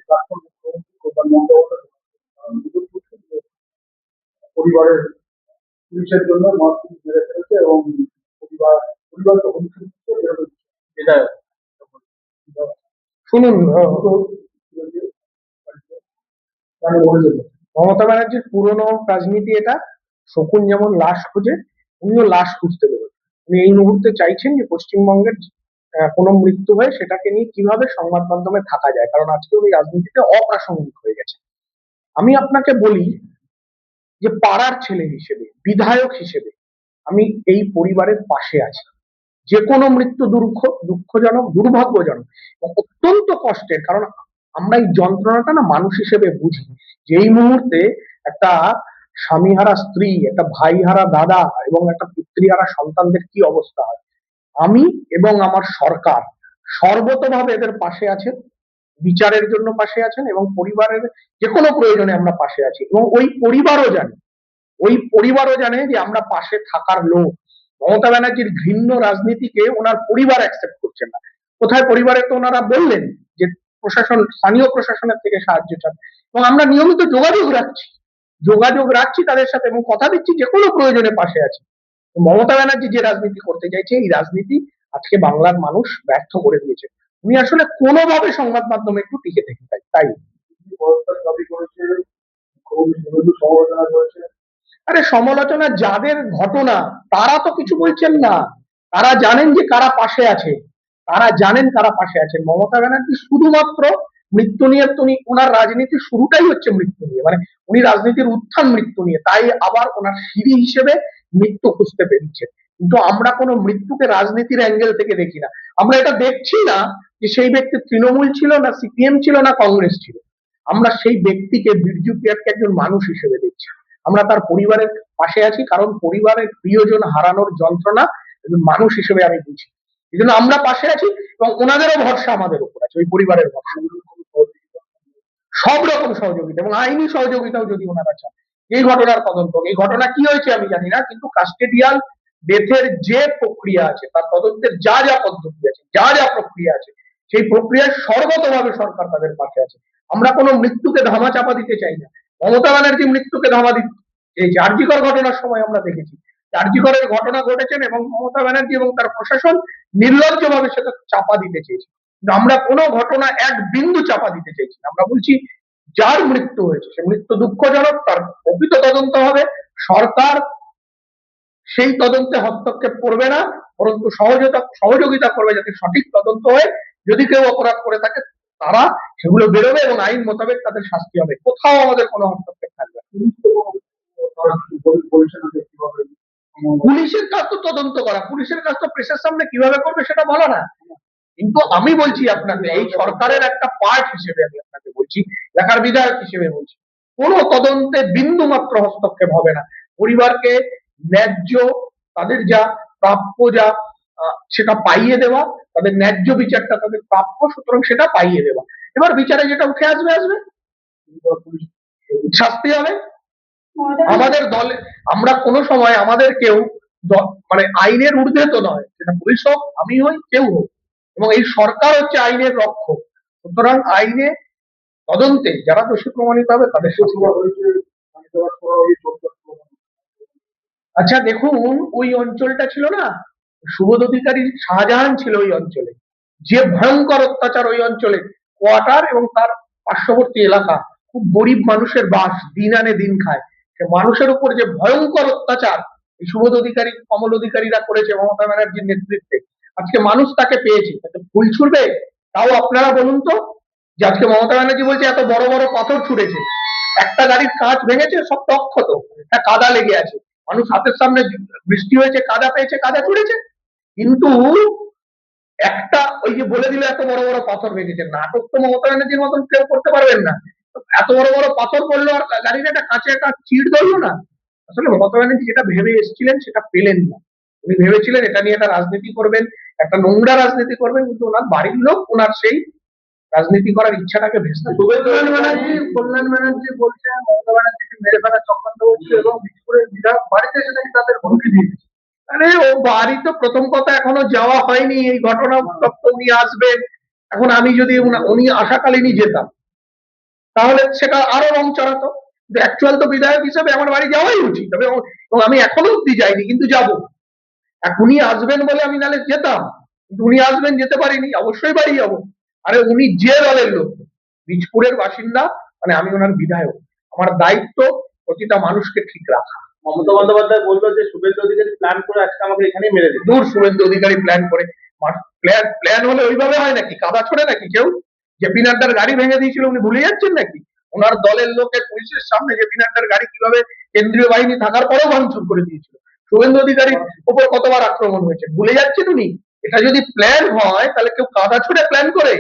প্রাক্তন মুখ্যমন্ত্রী প্রধান বন্দ্যোপাধ্যায় পরিবারের পুলিশের জন্য মত মেরে ফেলেছে এবং পরিবারকে হুমকি দিচ্ছে বিধায়ক। শুনুন, মমতা ব্যানার্জির পুরনো রাজনীতি এটা। শকুন যেমন লাশ খুঁজে, উনিও লাশ খুঁজতে বেরোন। উনি এই মুহূর্তে চাইছেন যে পশ্চিমবঙ্গের কোনো মৃত্যু হয় সেটাকে নিয়ে কিভাবে সংবাদ মাধ্যমে থাকা যায়, কারণ আজকে উনি রাজনীতিতে অপ্রাসঙ্গিক হয়ে গেছে। আমি আপনাকে বলি যে পাড়ার ছেলে হিসেবে, বিধায়ক হিসেবে আমি এই পরিবারের পাশে আছি। যে কোনো মৃত্যু দুঃখজনক, দুর্ভাগ্যজনক এবং অত্যন্ত কষ্টের, কারণ আমরা এই যন্ত্রণাটা না মানুষ হিসেবে বুঝি। যে এই মুহূর্তে একটা স্বামীহারা স্ত্রী, একটা ভাইহারা দাদা এবং একটা পুত্রীহারা সন্তানদের কি অবস্থা হয়। আমি এবং আমার সরকার সর্বতভাবে এদের পাশে আছেন, বিচারের জন্য পাশে আছেন এবং পরিবারের যে কোনো প্রয়োজনে আমরা পাশে আছি। এবং ওই পরিবারও জানে যে আমরা পাশে থাকার লোক। মমতা ব্যানার্জির ঘৃণ্য রাজনীতিকে ওনার পরিবার অ্যাকসেপ্ট করছেন না। কোথায় পরিবারে তো ওনারা বললেন যে স্থানীয় প্রশাসনের থেকে সাহায্য চান, এবং আমরা নিয়মিত যোগাযোগ রাখছি তাদের সাথে এবং কথা দিচ্ছি যে কোনো প্রয়োজনে পাশে আছি। মমতা ব্যানার্জি যে রাজনীতি করতে চাইছে, এই রাজনীতি আজকে বাংলার মানুষ ব্যর্থ করে দিয়েছে। উনি আসলে কোনোভাবে সংবাদ মাধ্যমে একটু টিকে থেকে তাই দাবি করেছে, খুব সমালোচনা করেছে। আরে সমালোচনা যাদের ঘটনা তারা তো কিছু বলছেন না। তারা জানেন যে কারা পাশে আছে, মমতা ব্যানার্জি শুধুমাত্র মৃত্যু নিয়ে, ওনার রাজনীতির শুরুটাই হচ্ছে মৃত্যু নিয়ে, মানে উনি রাজনীতির উত্থান মৃত্যু নিয়ে, তাই আবার ওনার সিঁড়ি হিসেবে মৃত্যু খুঁজতে পেরেছে। কিন্তু আমরা কোনো মৃত্যুকে রাজনীতির অ্যাঙ্গেল থেকে দেখি না। আমরা এটা দেখছি না যে সেই ব্যক্তি তৃণমূল ছিল না সিপিএম ছিল না কংগ্রেস ছিল। আমরা সেই ব্যক্তিকে, বিরজু পিয়ারকে একজন মানুষ হিসেবে দেখছি। আমরা তার পরিবারের পাশে আছি, কারণ পরিবারের প্রিয়জন হারানোর যন্ত্রণা মানুষ হিসেবে আমি বুঝি। এই জন্য আমরা পাশে আছি এবং ওনাদেরও ভরসা আমাদের উপর আছে, ওই পরিবারের ভরসা। সব রকম সহযোগিতা এবং আইনি সহযোগিতাও যদি ওনারা চান। এই ঘটনার তদন্ত, এই ঘটনা কি হয়েছে আমি জানি না, কিন্তু কাস্টেডিয়াল ডেথের যে প্রক্রিয়া আছে, তার তদন্তের যা যা পদ্ধতি আছে, যা যা প্রক্রিয়া আছে, সেই প্রক্রিয়ায় সর্বতভাবে সরকার তাদের পাশে আছে। আমরা কোনো মৃত্যুকে ধামা চাপা দিতে চাই না। মমতা ব্যানার্জি মৃত্যুকে ধামা দিচ্ছে। এই আরজিকর ঘটনার সময় আমরা দেখেছি আরজিকরের ঘটনা ঘটেছেন এবং মমতা ব্যানার্জি এবং তার প্রশাসন নির্লজ্জভাবে সেটা চাপা দিতে চেয়েছে। কিন্তু আমরা কোনো ঘটনা এক বিন্দু চাপা দিতে চাইছি না। আমরা বলছি যার মৃত্যু হয়েছে সে মৃত্যু দুঃখজনক, তার প্রকৃত তদন্ত হবে। সরকার সেই তদন্তে হস্তক্ষেপ করবে না, বরং সহযোগিতা করবে যাতে সঠিক তদন্ত হয়। যদি কেউ অপরাধ করে থাকে তারা সেগুলো বেরোবে এবং আইন মোতাবেক তাদের শাস্তি হবে। কোথাও আমাদের কোনো হস্তক্ষেপ থাকবে না। পুলিশের কাজ তো তদন্ত করা, পুলিশের কাজ তো প্রেসের সামনে কিভাবে করবে সেটা বলা না। কিন্তু আমি বলছি আপনাকে, এই সরকারের একটা পার্ট হিসেবে আমি আপনাকে বলছি, এলাকার বিধায়ক হিসেবে বলছি, কোন তদন্তে বিন্দু মাত্র হস্তক্ষেপ হবে না। পরিবারকে ন্যায্য, তাদের যা প্রাপ্য, যা সেটা পাইয়ে দেওয়া, তাদের ন্যায্য বিচারটা তাদের প্রাপ্য, সুতরাং সেটা পাইয়ে দেওয়া। এবার বিচারে যেটা উঠে আসবে শাস্তি হবে। আমাদের দলে আমরা কোনো সময় আমাদের কেউ মানে আইনের ঊর্ধ্বে তো নয়, সেটা পুলিশ হোক, আমি হই, কেউ হোক, এবং এই সরকার হচ্ছে আইনের রক্ষক। সুতরাং আইনে তদন্তে যারা দোষী প্রমাণিত হবে তাদের শাস্তি হবে। আচ্ছা দেখুন, ওই অঞ্চলটা ছিল না, সুবোধ অধিকারী, শাহজাহান ছিল ওই অঞ্চলে। যে ভয়ঙ্কর অত্যাচার ওই অঞ্চলে, কোয়ার্টার এবং তার পার্শ্ববর্তী এলাকা, খুব গরিব মানুষের বাস, দিন আনে দিন খায়, সে মানুষের উপর যে ভয়ঙ্কর অত্যাচার এই সুবোধ অধিকারী, কমল অধিকারীরা করেছে মমতা ব্যানার্জির নেতৃত্বে, আজকে মানুষ তাকে পেয়েছে, তাকে ফুল ছুড়বে? তাও আপনারা বলুন তো, যে আজকে মমতা ব্যানার্জি বলছে এত বড় বড় পাথর ছুড়েছে, একটা গাড়ির কাঁচ ভেঙেছে, সব অক্ষত, কাদা লেগে আছে, মানুষ হাতের সামনে বৃষ্টি হয়েছে, কাদা পেয়েছে, কাদা ছুড়েছে। কিন্তু একটা ওই যে বলে দিল এত বড় বড় পাথর ভেঙেছে, নাটক তো মমতা ব্যানার্জির মতন কেউ করতে পারবেন না। এত বড় বড় পাথর পড়লো আর গাড়ির একটা কাঁচে একটা চিড় ধরলো না। আসলে মমতা ব্যানার্জি যেটা ভেবে এসেছিলেন সেটা পেলেন না। উনি ভেবেছিলেন এটা নিয়ে একটা রাজনীতি করবেন, একটা নোংরা রাজনীতি করবেন, কিন্তু ওনার বাড়ির লোক ওনার সেই রাজনীতি করার ইচ্ছাটাকে ভেস্তে কল্যাণ ব্যানার্জি বলছেন মমতা ব্যানার্জিকে মেরে ফেলার চক্রান্ত হচ্ছে এবং বিজেপির বিধায়ক বাড়িতে এসে নাকি তাদের হুমকি দিয়েছে। আরে ও বাড়ি তো প্রথম কথা এখনো যাওয়া হয়নি, এই ঘটনা উত্তপ্ত উনি আসবেন। এখন আমি যদি উনি আসাকালীনই যেতাম, তাহলে সেটা আরো রং চড়াতো। কিন্তু অ্যাকচুয়াল তো বিধায়ক হিসেবে আমার বাড়ি যাওয়াই উচিত, এবং আমি এখনো অব্দি যাইনি, কিন্তু যাব। উনি আসবেন বলে আমি নালে যেতাম, কিন্তু উনি আসবেন, যেতে পারিনি, অবশ্যই বাড়ি যাবো। আরে উনি যে দলের লোক, বীজপুরের বাসিন্দা, মানে আমি ওনার বিধায়ক, আমার দায়িত্ব প্রতিটা মানুষকে ঠিক রাখা। মমতা বন্দ্যোপাধ্যায় বললো যে শুভেন্দু অধিকারী প্ল্যান করে আজকে আমাকে এখানেই মেরে দিল। দূর, শুভেন্দু অধিকারী প্ল্যান করে? প্ল্যান প্ল্যান হলে ওইভাবে হয় নাকি? কাদা ছড়ে নাকি কেউ? জেপি নাড্ডার গাড়ি ভেঙে দিয়েছিল, উনি ভুলে যাচ্ছেন নাকি? ওনার দলের লোকের পুলিশের সামনে জেপি নাড্ডার গাড়ি কিভাবে কেন্দ্রীয় বাহিনী থাকার পরেও ভাঙচুর করে দিয়েছিল। শুভেন্দু অধিকারীর উপর কতবার আক্রমণ হয়েছে, ভুলে যাচ্ছেন উনি? এটা যদি প্ল্যান হয় তাহলে কেউ কাদা ছুড়ে প্ল্যান করে?